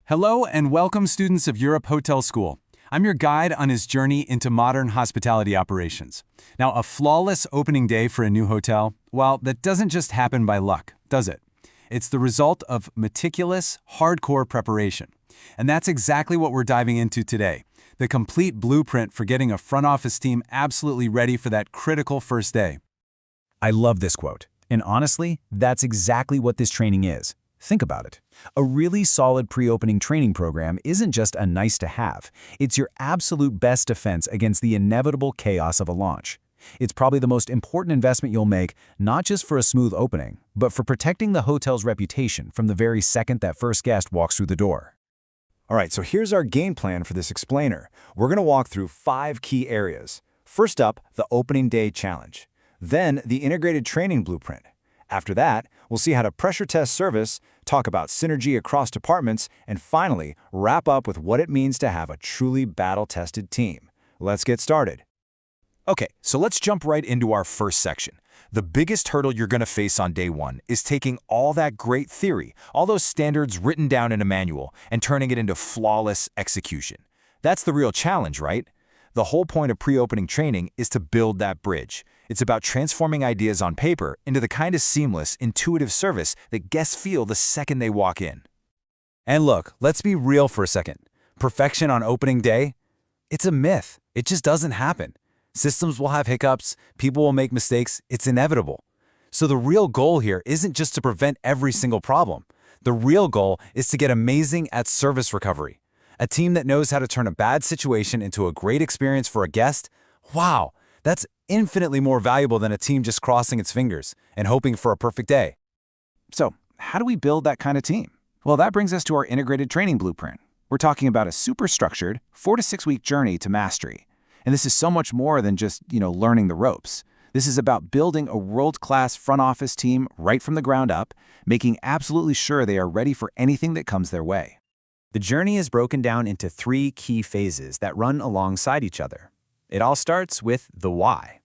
Hello and welcome, students of Europe Hotel School. I'm your guide on his journey into modern hospitality operations. Now, a flawless opening day for a new hotel, well, that doesn't just happen by luck, does it? It's the result of meticulous, hardcore preparation. And that's exactly what we're diving into today, the complete blueprint for getting a front office team absolutely ready for that critical first day. I love this quote. And honestly, that's exactly what this training is. Think about it. A really solid pre-opening training program isn't just a nice-to-have. It's your absolute best defense against the inevitable chaos of a launch. It's probably the most important investment you'll make, not just for a smooth opening, but for protecting the hotel's reputation from the very second that first guest walks through the door. All right, so here's our game plan for this explainer. We're going to walk through 5 key areas. First up, the opening day challenge. Then, the integrated training blueprint. After that, we'll see how to pressure test service, talk about synergy across departments, and finally, wrap up with what it means to have a truly battle-tested team. Let's get started. Okay, so let's jump right into our first section. The biggest hurdle you're going to face on day one is taking all that great theory, all those standards written down in a manual, and turning it into flawless execution. That's the real challenge, right? The whole point of pre-opening training is to build that bridge. It's about transforming ideas on paper into the kind of seamless, intuitive service that guests feel the second they walk in. And look, let's be real for a second. Perfection on opening day? It's a myth. It just doesn't happen. Systems will have hiccups, people will make mistakes, it's inevitable. So the real goal here isn't just to prevent every single problem. The real goal is to get amazing at service recovery. A team that knows how to turn a bad situation into a great experience for a guest? Wow, that's infinitely more valuable than a team just crossing its fingers and hoping for a perfect day. So, how do we build that kind of team? Well, that brings us to our integrated training blueprint. We're talking about a super structured 4 to 6 week journey to mastery. And this is so much more than just, learning the ropes. This is about building a world-class front office team right from the ground up, making absolutely sure they are ready for anything that comes their way. The journey is broken down into 3 key phases that run alongside each other. It all starts with the why.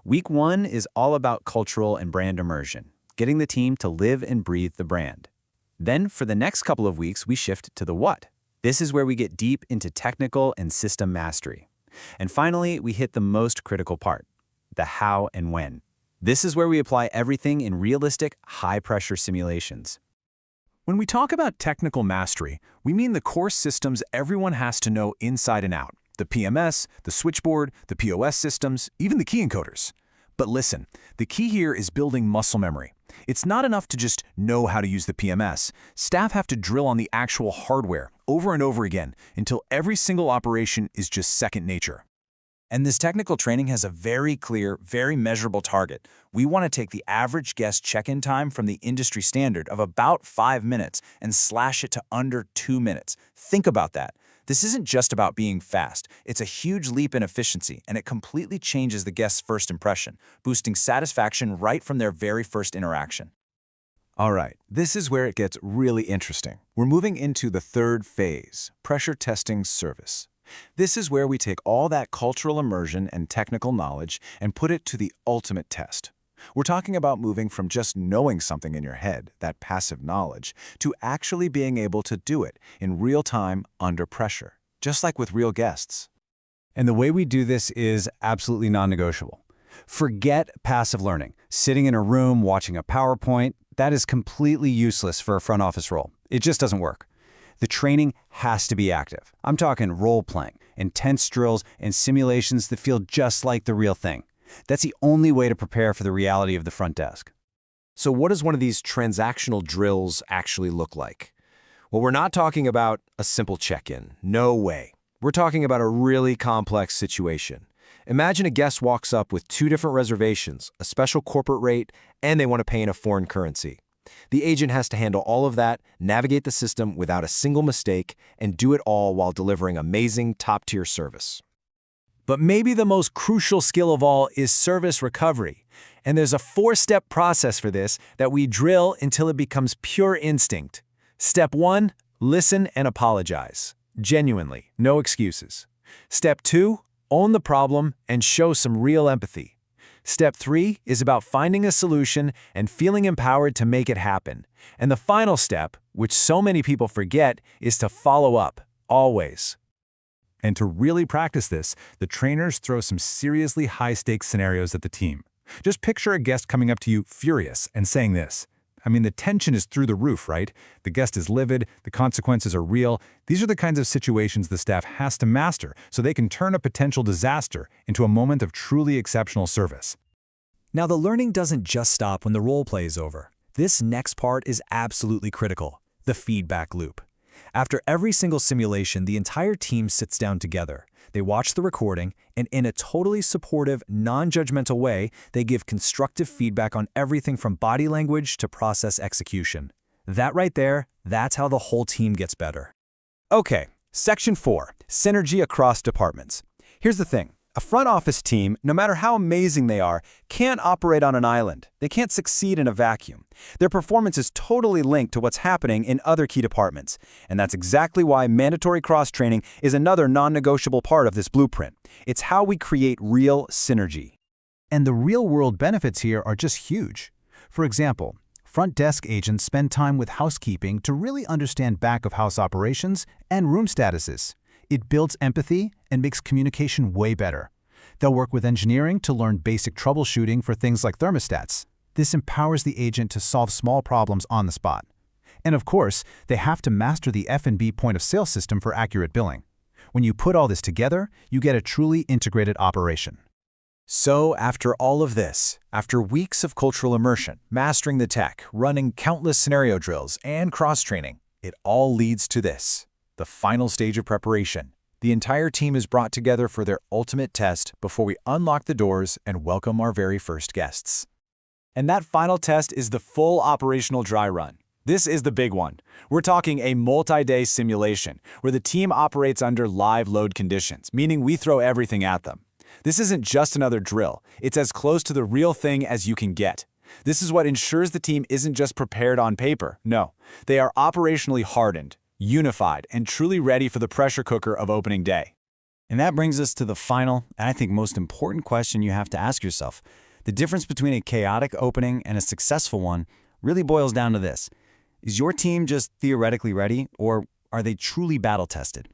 Week 1 is all about cultural and brand immersion, getting the team to live and breathe the brand. Then, for the next couple of weeks, we shift to the what. This is where we get deep into technical and system mastery. And finally, we hit the most critical part, the how and when. This is where we apply everything in realistic, high-pressure simulations. When we talk about technical mastery, we mean the core systems everyone has to know inside and out. The PMS, the switchboard, the POS systems, even the key encoders. But listen, the key here is building muscle memory. It's not enough to just know how to use the PMS. Staff have to drill on the actual hardware over and over again until every single operation is just second nature. And this technical training has a very clear, very measurable target. We want to take the average guest check-in time from the industry standard of about 5 minutes and slash it to under 2 minutes. Think about that. This isn't just about being fast. It's a huge leap in efficiency, and it completely changes the guest's first impression, boosting satisfaction right from their very first interaction. All right, this is where it gets really interesting. We're moving into the third phase, pressure testing service. This is where we take all that cultural immersion and technical knowledge and put it to the ultimate test. We're talking about moving from just knowing something in your head, that passive knowledge, to actually being able to do it in real time under pressure, just like with real guests. And the way we do this is absolutely non-negotiable. Forget passive learning. Sitting in a room watching a PowerPoint, that is completely useless for a front office role. It just doesn't work. The training has to be active. I'm talking role-playing, intense drills, and simulations that feel just like the real thing. That's the only way to prepare for the reality of the front desk. So what does one of these transactional drills actually look like? Well, we're not talking about a simple check-in. No way. We're talking about a really complex situation. Imagine a guest walks up with 2 different reservations, a special corporate rate, and they want to pay in a foreign currency. The agent has to handle all of that, navigate the system without a single mistake, and do it all while delivering amazing top-tier service. But maybe the most crucial skill of all is service recovery. And there's a 4-step process for this that we drill until it becomes pure instinct. Step 1, listen and apologize. Genuinely, no excuses. Step 2, own the problem and show some real empathy. Step 3 is about finding a solution and feeling empowered to make it happen. And the final step, which so many people forget, is to follow up, always. And to really practice this, the trainers throw some seriously high-stakes scenarios at the team. Just picture a guest coming up to you furious and saying this. I mean, the tension is through the roof, right? The guest is livid, the consequences are real. These are the kinds of situations the staff has to master so they can turn a potential disaster into a moment of truly exceptional service. Now, the learning doesn't just stop when the role play is over. This next part is absolutely critical, the feedback loop. After every single simulation, the entire team sits down together. They watch the recording, and in a totally supportive, non-judgmental way, they give constructive feedback on everything from body language to process execution. That right there, that's how the whole team gets better. Okay, Section 4, Synergy across departments. Here's the thing. A front office team, no matter how amazing they are, can't operate on an island. They can't succeed in a vacuum. Their performance is totally linked to what's happening in other key departments. And that's exactly why mandatory cross-training is another non-negotiable part of this blueprint. It's how we create real synergy. And the real-world benefits here are just huge. For example, front desk agents spend time with housekeeping to really understand back-of-house operations and room statuses. It builds empathy and makes communication way better. They'll work with engineering to learn basic troubleshooting for things like thermostats. This empowers the agent to solve small problems on the spot. And of course, they have to master the F&B point-of-sale system for accurate billing. When you put all this together, you get a truly integrated operation. So, after all of this, after weeks of cultural immersion, mastering the tech, running countless scenario drills, and cross-training, it all leads to this. The final stage of preparation. The entire team is brought together for their ultimate test before we unlock the doors and welcome our very first guests. And that final test is the full operational dry run. This is the big one. We're talking a multi-day simulation where the team operates under live load conditions, meaning we throw everything at them. This isn't just another drill. It's as close to the real thing as you can get. This is what ensures the team isn't just prepared on paper. No, they are operationally hardened, unified, and truly ready for the pressure cooker of opening day. And that brings us to the final, and I think most important question you have to ask yourself. The difference between a chaotic opening and a successful one really boils down to this. Is your team just theoretically ready, or are they truly battle-tested?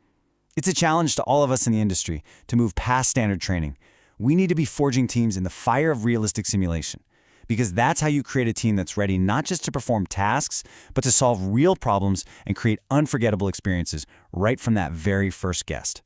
It's a challenge to all of us in the industry to move past standard training. We need to be forging teams in the fire of realistic simulation, because that's how you create a team that's ready not just to perform tasks, but to solve real problems and create unforgettable experiences right from that very first guest.